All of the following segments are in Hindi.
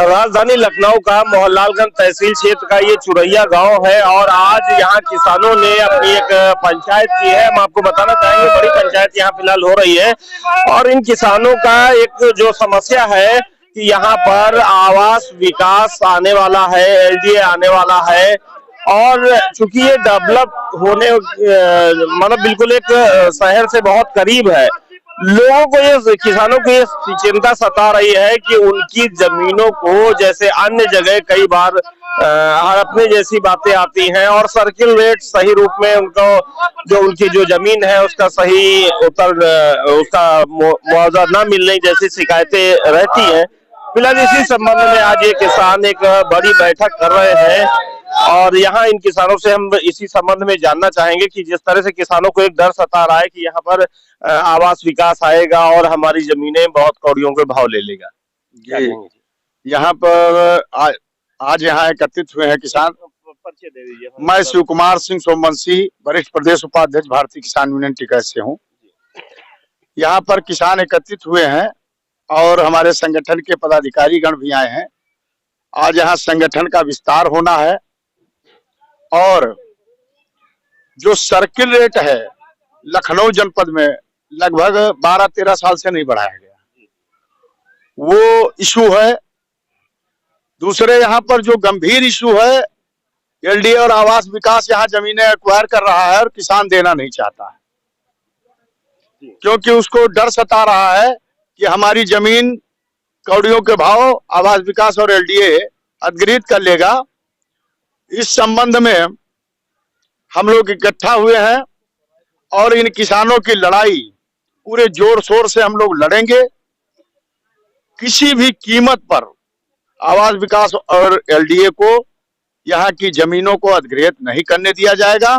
राजधानी लखनऊ का मोहनलालगंज तहसील क्षेत्र का ये चुरैया गांव है और आज यहाँ किसानों ने अपनी एक पंचायत की है। हम आपको बताना चाहेंगे बड़ी पंचायत यहाँ फिलहाल हो रही है और इन किसानों का एक जो समस्या है कि यहाँ पर आवास विकास आने वाला है, एलडीए आने वाला है और चूंकि ये डेवलप होने मतलब बिल्कुल एक शहर से बहुत करीब है, लोगों को ये किसानों को ये चिंता सता रही है कि उनकी जमीनों को जैसे अन्य जगह कई बार हड़पने जैसी बातें आती हैं और सर्किल रेट सही रूप में उनको जो उनकी जो जमीन है उसका सही उसका मुआवजा न मिलने जैसी शिकायतें रहती हैं। फिलहाल इसी संबंध में आज ये किसान एक बड़ी बैठक कर रहे हैं और यहाँ इन किसानों से हम इसी संबंध में जानना चाहेंगे कि जिस तरह से किसानों को एक डर सता रहा है कि यहाँ पर आवास विकास आएगा और हमारी जमीनें बहुत कौड़ियों के भाव ले लेगा। यहाँ पर आज यहाँ एकत्रित हुए हैं किसान। परिचय दे दीजिए। मैं शिव कुमार सिंह सोमवंशी वरिष्ठ प्रदेश उपाध्यक्ष भारतीय किसान यूनियन टिकैत से हूँ। यहाँ पर किसान एकत्रित हुए हैं और हमारे संगठन के पदाधिकारी गण भी आए हैं। आज यहाँ संगठन का विस्तार होना है और जो सर्किल रेट है लखनऊ जनपद में लगभग 12-13 साल से नहीं बढ़ाया गया, वो इशू है। दूसरे यहाँ पर जो गंभीर इशू है, एलडीए और आवास विकास यहाँ जमीनें एक्वायर कर रहा है और किसान देना नहीं चाहता है क्योंकि उसको डर सता रहा है कि हमारी जमीन कौड़ियों के भाव आवास विकास और एलडीए अधिग्रहित कर लेगा। इस संबंध में हम लोग इकट्ठा हुए हैं और इन किसानों की लड़ाई पूरे जोर शोर से हम लोग लड़ेंगे। किसी भी कीमत पर आवास विकास और एलडीए को यहाँ की जमीनों को अधिग्रहित नहीं करने दिया जाएगा।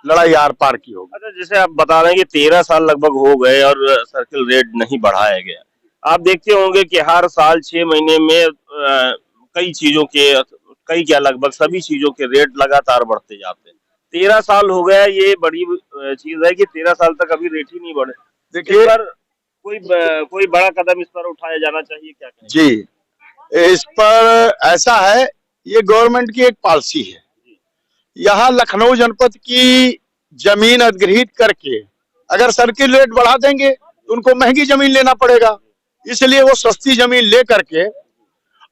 लड़ाई आर पार की होगी। अच्छा, जैसे आप बता रहे हैं कि 13 साल लगभग हो गए और सर्किल रेट नहीं बढ़ाया गया। आप देखते होंगे कि हर साल 6 महीने में कई क्या लगभग सभी चीजों के रेट लगातार बढ़ते जाते हैं। 13 साल हो गया, ये बड़ी चीज है कि 13 साल तक अभी रेट ही नहीं बढ़े। देखिए, कोई बड़ा कदम इस पर उठाया जाना चाहिए, क्या कहें? जी, इस पर ऐसा है, ये गवर्नमेंट की एक पॉलिसी है। यहाँ लखनऊ जनपद की जमीन अधिग्रहित करके अगर सर्किल रेट बढ़ा देंगे तो उनको महंगी जमीन लेना पड़ेगा, इसलिए वो सस्ती जमीन ले करके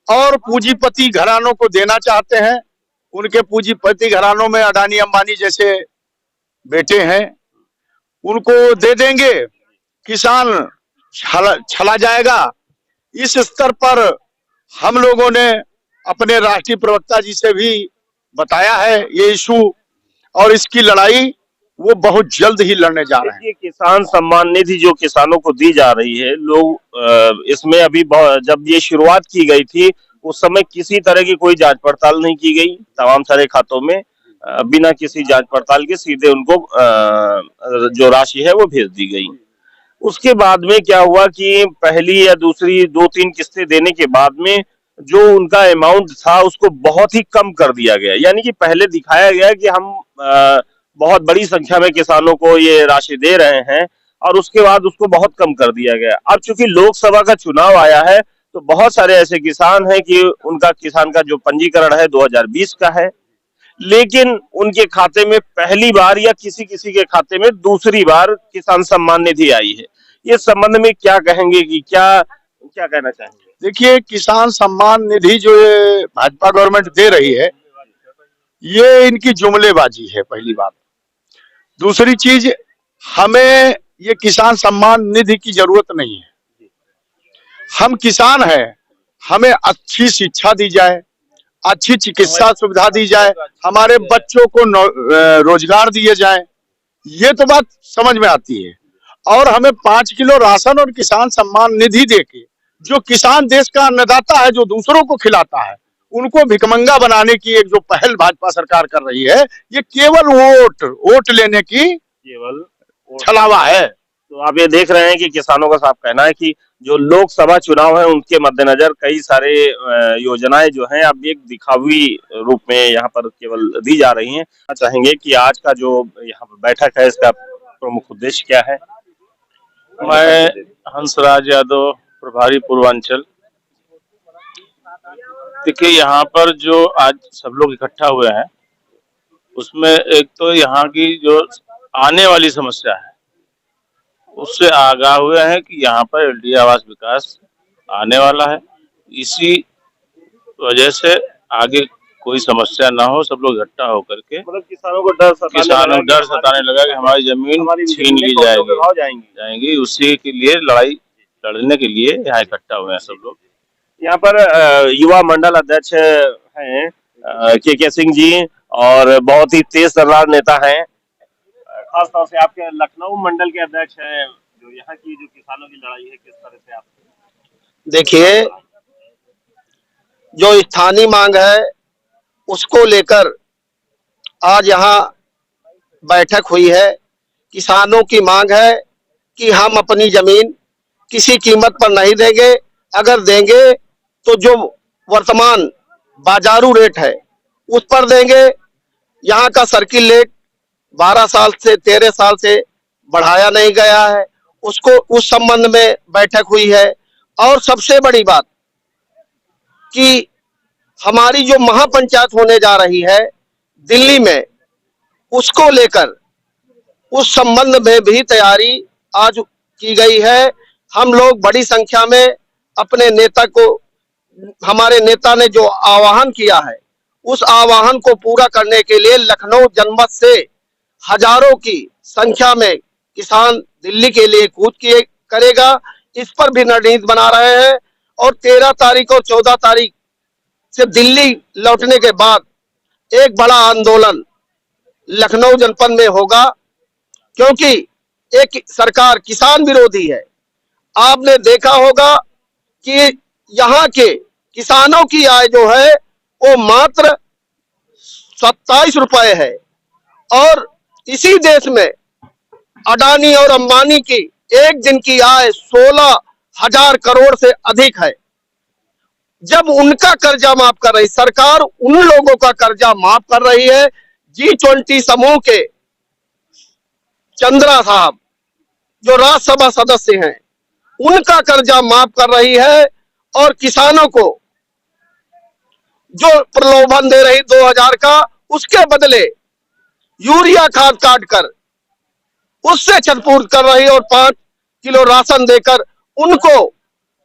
और पूंजीपति घरानों को देना चाहते हैं। उनके पूंजीपति घरानों में अडानी अंबानी जैसे बेटे हैं, उनको दे देंगे, किसान छला जाएगा। इस स्तर पर हम लोगों ने अपने राष्ट्रीय प्रवक्ता जी से भी बताया है ये इशू और इसकी लड़ाई वो बहुत जल्द ही लड़ने जा रहे हैं। किसान सम्मान निधि जो किसानों को दी जा रही है, लोग इसमें अभी जब ये शुरुआत की गई थी उस समय किसी तरह की कोई जांच पड़ताल नहीं की गई। तमाम सारे खातों में बिना किसी जांच पड़ताल के सीधे उनको जो राशि है वो भेज दी गई। उसके बाद में क्या हुआ कि पहली या दूसरी 2-3 किस्तें देने के बाद में जो उनका अमाउंट था उसको बहुत ही कम कर दिया गया। यानी कि पहले दिखाया गया कि हम बहुत बड़ी संख्या में किसानों को ये राशि दे रहे हैं और उसके बाद उसको बहुत कम कर दिया गया। अब चूंकि लोकसभा का चुनाव आया है तो बहुत सारे ऐसे किसान हैं कि उनका किसान का जो पंजीकरण है 2020 का है, लेकिन उनके खाते में पहली बार या किसी किसी के खाते में दूसरी बार किसान सम्मान निधि आई है। ये संबंध में क्या कहेंगे कि क्या कहना चाहेंगे? देखिए, किसान सम्मान निधि जो ये भाजपा गवर्नमेंट दे रही है, ये इनकी जुमलेबाजी है, पहली बात। दूसरी चीज, हमें ये किसान सम्मान निधि की जरूरत नहीं है। हम किसान हैं, हमें अच्छी शिक्षा दी जाए, अच्छी चिकित्सा सुविधा दी जाए, हमारे बच्चों को रोजगार दिए जाए, ये तो बात समझ में आती है। और हमें 5 किलो राशन और किसान सम्मान निधि देके जो किसान देश का अन्नदाता है, जो दूसरों को खिलाता है, उनको भिखमंगा बनाने की एक जो पहल भाजपा सरकार कर रही है, ये केवल वोट लेने की छलावा है। तो आप ये देख रहे हैं कि किसानों का साफ कहना है कि जो लोकसभा चुनाव है उनके मद्देनजर कई सारे योजनाएं जो हैं अब एक दिखावी रूप में यहाँ पर केवल दी जा रही हैं। चाहेंगे कि आज का जो यहाँ पर बैठक है इसका प्रमुख उद्देश्य क्या है? मैं हंसराज यादव, प्रभारी पूर्वांचल। देखिए, यहाँ पर जो आज सब लोग इकट्ठा हुए हैं, उसमें एक तो यहाँ की जो आने वाली समस्या है, उससे आगाह हुए हैं कि यहाँ पर एलडीए आवास विकास आने वाला है। इसी वजह से आगे कोई समस्या ना हो, सब लोग इकट्ठा होकर के मतलब किसानों को डर सताने लगा कि हमारी जमीन छीन ली जाएगी। उसी के लिए लड़ाई लड़ने के लिए यहाँ इकट्ठा हुए हैं सब लोग। यहाँ पर युवा मंडल अध्यक्ष हैं के सिंह जी, और बहुत ही तेज तर्रार नेता हैं। खास तौर से आपके लखनऊ मंडल के अध्यक्ष हैं, जो यहाँ की जो किसानों की लड़ाई है, किस तरह से आप देखिए, जो स्थानीय मांग है उसको लेकर आज यहाँ बैठक हुई है। किसानों की मांग है कि हम अपनी जमीन किसी कीमत पर नहीं देंगे, अगर देंगे तो जो वर्तमान बाजारू रेट है उस पर देंगे। यहाँ का सर्किल रेट 12 साल से 13 साल से बढ़ाया नहीं गया है, उसको उस संबंध में बैठक हुई है। और सबसे बड़ी बात कि हमारी जो महापंचायत होने जा रही है दिल्ली में, उसको लेकर उस संबंध में भी तैयारी आज की गई है। हम लोग बड़ी संख्या में अपने नेता को, हमारे नेता ने जो आह्वान किया है उस आह्वान को पूरा करने के लिए लखनऊ जनपद से हजारों की संख्या में किसान दिल्ली के लिए कूच किए करेगा, इस पर भी रणनीति बना रहे हैं। और 13 तारीख और 14 तारीख से दिल्ली लौटने के बाद एक बड़ा आंदोलन लखनऊ जनपद में होगा, क्योंकि एक सरकार किसान विरोधी है। आपने देखा होगा कि यहाँ के किसानों की आय जो है वो मात्र 27 रुपए है, और इसी देश में अडानी और अंबानी की एक दिन की आय 16,000 करोड़ से अधिक है। जब उनका कर्जा माफ कर रही सरकार, उन लोगों का कर्जा माफ कर रही है। G20 समूह के चंद्रा साहब जो राज्यसभा सदस्य हैं, उनका कर्जा माफ कर रही है, और किसानों को जो प्रलोभन दे रही 2000 का, उसके बदले यूरिया खाद काट कर उससे क्षतिपूर्ति कर रही, और 5 किलो राशन देकर उनको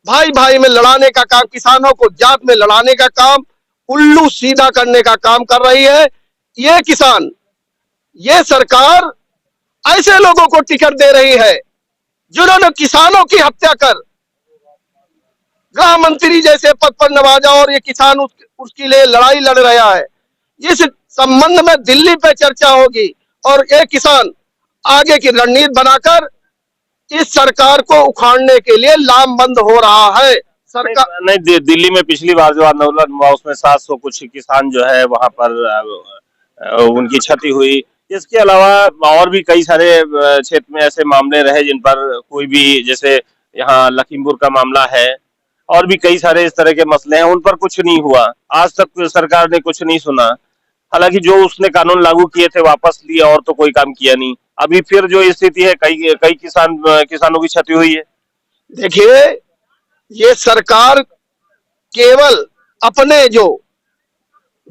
भाई भाई में लड़ाने का काम, किसानों को जात में लड़ाने का काम, उल्लू सीधा करने का काम कर रही है। ये किसान, ये सरकार ऐसे लोगों को टिकट दे रही है जिन्होंने किसानों की हत्या कर गृह मंत्री जैसे पद पर नवाजा, और ये किसान उसके लिए लड़ाई लड़ रहा है। इस संबंध में दिल्ली पे चर्चा होगी, और ये किसान आगे की रणनीति बनाकर इस सरकार को उखाड़ने के लिए लामबंद हो रहा है। सरकार नहीं, दिल्ली में पिछली बार जो आंदोलन हुआ उसमें 700 कुछ किसान जो है वहां पर उनकी क्षति हुई। इसके अलावा और भी कई सारे क्षेत्र में ऐसे मामले रहे जिन पर कोई भी, जैसे यहाँ लखीमपुर का मामला है, और भी कई सारे इस तरह के मसले हैं, उन पर कुछ नहीं हुआ। आज तक सरकार ने कुछ नहीं सुना। हालांकि जो उसने कानून लागू किए थे वापस लिए, और तो कोई काम किया नहीं। अभी फिर जो स्थिति है, कई किसानों की क्षति हुई है। देखिए, ये सरकार केवल अपने जो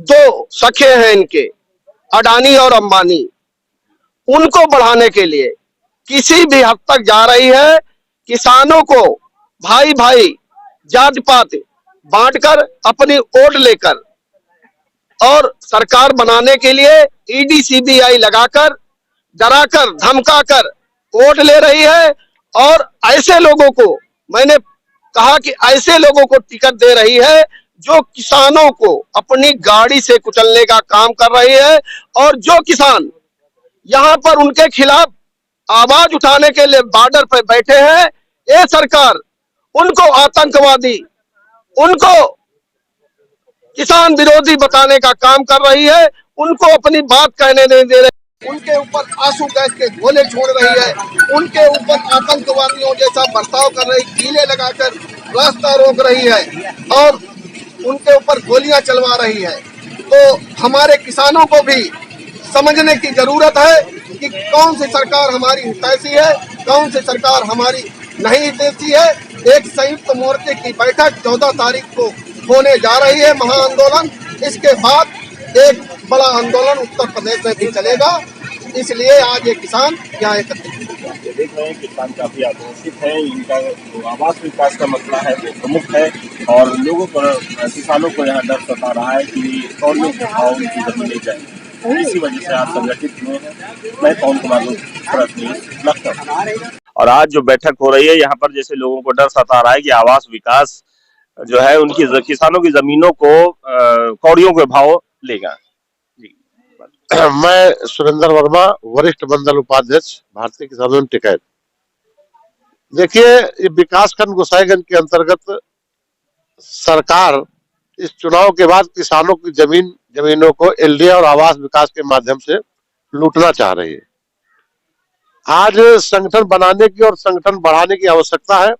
2 सखे हैं इनके, अडानी और अंबानी, उनको बढ़ाने के लिए किसी भी हद तक जा रही है। किसानों को भाई भाई जात पात बांटकर अपनी वोट लेकर और सरकार बनाने के लिए ईडी सीबीआई लगाकर, डराकर, धमकाकर वोट ले रही है। और ऐसे लोगों को, मैंने कहा कि ऐसे लोगों को टिकट दे रही है जो किसानों को अपनी गाड़ी से कुचलने का काम कर रही है। और जो किसान यहाँ पर उनके खिलाफ आवाज उठाने के लिए बॉर्डर पर बैठे हैं, ये सरकार उनको आतंकवादी, उनको किसान विरोधी बताने का काम कर रही है, उनको अपनी बात कहने नहीं दे रही, उनके ऊपर आंसू गैस के गोले छोड़ रही है, उनके ऊपर आतंकवादियों जैसा बर्ताव कर रही, कीले लगाकर रास्ता रोक रही है, और उनके ऊपर गोलियां चलवा रही है। तो हमारे किसानों को भी समझने की जरूरत है कि कौन सी सरकार हमारी हितैषी है, कौन सी सरकार हमारी नहीं हितैषी है। एक संयुक्त मोर्चे की बैठक 14 तारीख को होने जा रही है महाआंदोलन। इसके बाद एक बड़ा आंदोलन उत्तर प्रदेश में भी चलेगा, इसलिए आज ये किसान यहाँ एकत्रित हुए हैं। देख रहे हैं किसान काफी आक्रोशित है, इनका जो आवास विकास का मसला है वो प्रमुख है और लोगों को, किसानों को यहाँ डर सता रहा है कि कौड़ियों के भाव उनकी जमीनें जाएंगी। इसी वजह से आज संगठित हुए हैं। मैं पवन कुमार लखनऊ। और आज जो बैठक हो रही है यहाँ पर, जैसे लोगों को डर सता रहा है कि आवास विकास जो है उनकी किसानों की जमीनों को कौड़ियों के भाव लेगा। मैं सुरेंद्र वर्मा, वरिष्ठ मंडल उपाध्यक्ष, भारतीय किसान यूनियन टिकैत। देखिए, ये विकासखंड गोसाईगंज के अंतर्गत सरकार इस चुनाव के बाद किसानों की जमीनों को एलडीए और आवास विकास के माध्यम से लूटना चाह रही है। आज संगठन बनाने की और संगठन बढ़ाने की आवश्यकता है।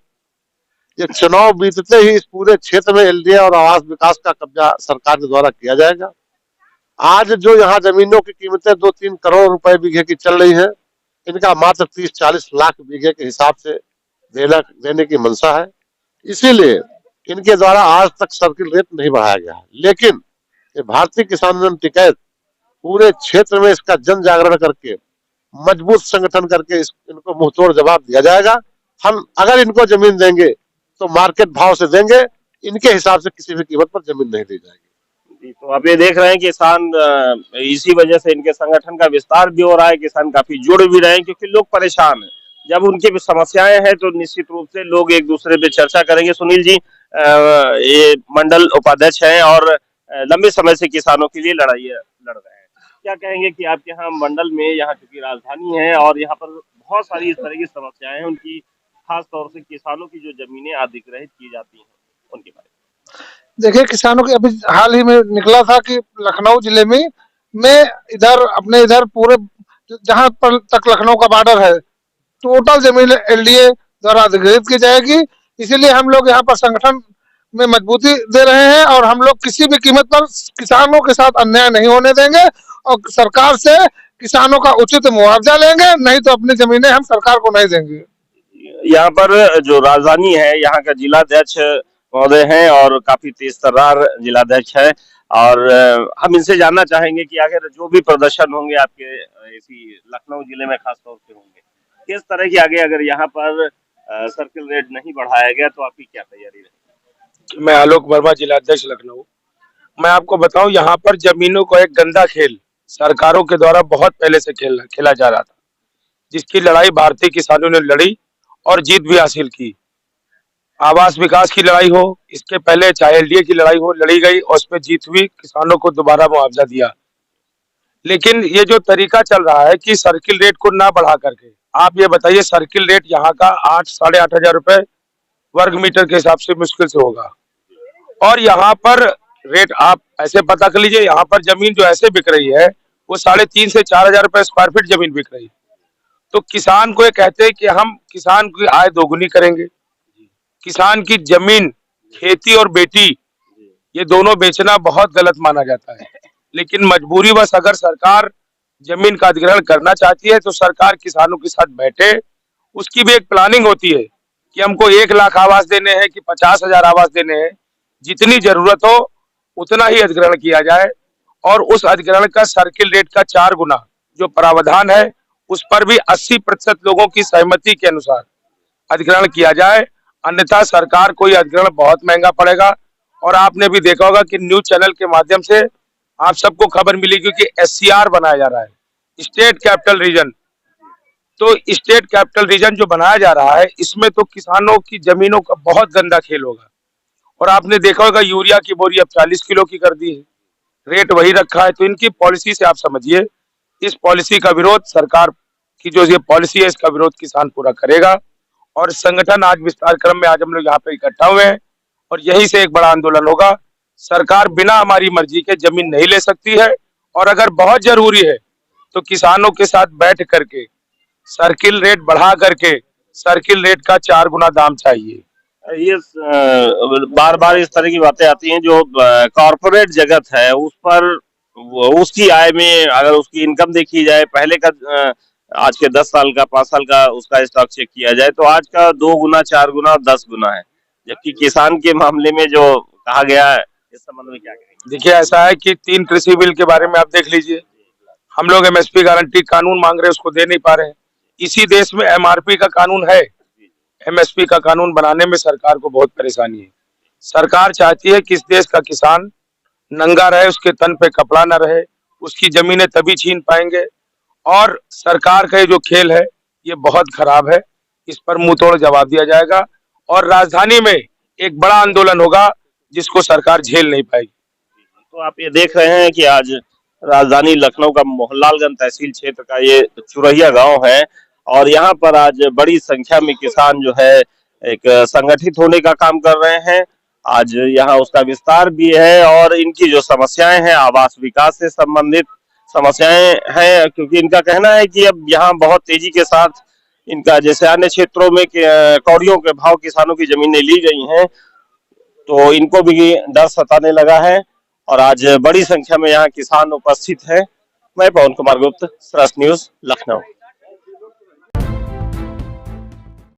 ये चुनाव बीतते ही इस पूरे क्षेत्र में एलडीए और आवास विकास का कब्जा सरकार के द्वारा किया जाएगा। आज जो यहाँ जमीनों की कीमतें 2-3 करोड़ रुपए बीघे की चल रही है, इनका मात्र 30-40 लाख बीघे के हिसाब से देने की मंशा है। इसीलिए इनके द्वारा आज तक सर्किल रेट नहीं बढ़ाया गया है। लेकिन ये भारतीय किसान यूनियन टिकैत पूरे क्षेत्र में इसका जन जागरण करके मजबूत संगठन करके इनको मुंहतोड़ जवाब दिया जाएगा। हम अगर इनको जमीन देंगे तो मार्केट भाव से देंगे, इनके हिसाब से किसी भी कीमत पर जमीन नहीं दी जाएगी। तो आप ये देख रहे हैं किसान, इसी वजह से इनके संगठन का विस्तार भी हो रहा है, किसान काफी जुड़ भी रहे हैं क्योंकि लोग परेशान हैं। जब उनकी समस्याएं हैं तो निश्चित रूप से लोग एक दूसरे पे चर्चा करेंगे। सुनील जी ये मंडल उपाध्यक्ष हैं और लंबे समय से किसानों के लिए लड़ रहे हैं, क्या कहेंगे कि आपके यहाँ मंडल में, यहाँ चूंकि राजधानी है और यहाँ पर बहुत सारी इस तरह की समस्याएं हैं, उनकी खास तौर से किसानों की जो जमीनें अधिग्रहित की जाती हैं उनके बारे में? देखिए, किसानों की अभी हाल ही में निकला था कि लखनऊ जिले में इधर पूरे जहां पर तक लखनऊ का बॉर्डर है, टोटल जमीन एलडीए द्वारा अधिग्रहित की जाएगी। इसीलिए हम लोग यहाँ पर संगठन में मजबूती दे रहे हैं और हम लोग किसी भी कीमत पर किसानों के साथ अन्याय नहीं होने देंगे और सरकार से किसानों का उचित मुआवजा लेंगे, नहीं तो अपनी जमीनें हम सरकार को नहीं देंगे। यहाँ पर जो राजधानी है, यहाँ का जिलाध्यक्ष महोदय हैं और काफी तेज तर्रार जिलाध्यक्ष है और हम इनसे जानना चाहेंगे कि अगर जो भी प्रदर्शन होंगे आपके इसी लखनऊ जिले में खास तौर से होंगे, किस तरह की आगे अगर यहाँ पर सर्किल रेट नहीं बढ़ाया गया तो आपकी क्या तैयारी रहेगी? मैं आलोक वर्मा, जिलाध्यक्ष लखनऊ। मैं आपको बताऊं, यहाँ पर जमीनों को एक गंदा खेल सरकारों के द्वारा बहुत पहले से खेला जा रहा था, जिसकी लड़ाई भारतीय किसानों ने लड़ी और जीत भी हासिल की। आवास विकास की लड़ाई हो, इसके पहले चाहे एलडीए की लड़ाई हो, लड़ी गई और उसमें जीत हुई, किसानों को दोबारा मुआवजा दिया। लेकिन ये जो तरीका चल रहा है कि सर्किल रेट को ना बढ़ा करके, आप ये बताइए, सर्किल रेट यहाँ का 8-8.5 हजार रुपए वर्ग मीटर के हिसाब से मुश्किल से होगा। और यहाँ पर रेट आप ऐसे पता कर लीजिए, यहाँ पर जमीन जो ऐसे बिक रही है वो 3.5 से 4 हजार रुपए स्क्वायर फीट जमीन बिक रही है। तो किसान को ये कहते हैं कि हम किसान की आय दोगुनी करेंगे। किसान की जमीन, खेती और बेटी, ये दोनों बेचना बहुत गलत माना जाता है। लेकिन मजबूरीवश अगर सरकार जमीन का अधिग्रहण करना चाहती है तो सरकार किसानों के साथ बैठे, उसकी भी एक प्लानिंग होती है कि हमको 1 लाख आवास देने हैं कि 50,000 आवास देने हैं। जितनी जरूरत हो उतना ही अधिग्रहण किया जाए और उस अधिग्रहण का सर्किल रेट का 4 गुना जो प्रावधान है उस पर भी 80% लोगों की सहमति के अनुसार अधिग्रहण किया जाए, अन्यथा सरकार को यह अधिग्रहण बहुत महंगा पड़ेगा। और आपने भी देखा होगा कि न्यूज चैनल के माध्यम से आप सबको खबर मिली क्योंकि एससीआर बनाया जा रहा है, स्टेट कैपिटल रीजन। तो स्टेट कैपिटल रीजन जो बनाया जा रहा है, इसमें तो किसानों की जमीनों का बहुत गंदा खेल होगा। और आपने देखा होगा यूरिया की बोरी अब 40 किलो की कर दी है, रेट वही रखा है। तो इनकी पॉलिसी से आप समझिए, इस पॉलिसी का विरोध, सरकार की जो ये पॉलिसी है इसका विरोध किसान पूरा करेगा। और संगठन आज विस्तार क्रम में आज हम लोग यहाँ पे इकट्ठा हुए हैं और यहीं से एक बड़ा आंदोलन होगा। सरकार बिना हमारी मर्जी के जमीन नहीं ले सकती है और अगर बहुत जरूरी है तो किसानों के साथ बैठ करके सर्किल रेट बढ़ा करके सर्किल रेट का 4 गुना दाम चाहिए। ये बार बार इस तरह की बातें आती हैं, जो कॉर्पोरेट जगत है उस पर उसकी आय में अगर उसकी इनकम देखी जाए, पहले का आज के 10 साल का 5 साल का उसका स्टॉक चेक किया जाए तो आज का 2 गुना 4 गुना 10 गुना है। जबकि किसान के मामले में जो कहा गया है, इस संबंध में क्या कहेंगे? देखिए, ऐसा है कि 3 कृषि बिल के बारे में आप देख लीजिए। हम लोग एमएसपी गारंटी कानून मांग रहे हैं, उसको दे नहीं पा रहे हैं। इसी देश में एमआरपी का कानून है, एमएसपी का कानून बनाने में सरकार को बहुत परेशानी है। सरकार चाहती है कि इस देश का किसान नंगा रहे, उसके तन पे कपड़ा न रहे, उसकी जमीनें तभी छीन पाएंगे। और सरकार का ये जो खेल है ये बहुत खराब है, इस पर मुंह तोड़ जवाब दिया जाएगा और राजधानी में एक बड़ा आंदोलन होगा जिसको सरकार झेल नहीं पाएगी। तो आप ये देख रहे हैं कि आज राजधानी लखनऊ का मोहनलालगंज तहसील क्षेत्र का ये चुरैया गांव है और यहाँ पर आज बड़ी संख्या में किसान जो है एक संगठित होने का काम कर रहे हैं। आज यहाँ उसका विस्तार भी है और इनकी जो समस्याएं हैं आवास विकास से संबंधित समस्याएं हैं, क्योंकि इनका कहना है कि अब यहाँ बहुत तेजी के साथ इनका जैसे अन्य क्षेत्रों में कौड़ियों के भाव किसानों की जमीनें ली गई हैं, तो इनको भी डर सताने लगा है और आज बड़ी संख्या में यहाँ किसान उपस्थित हैं। मैं पवन कुमार गुप्त, सरस न्यूज, लखनऊ।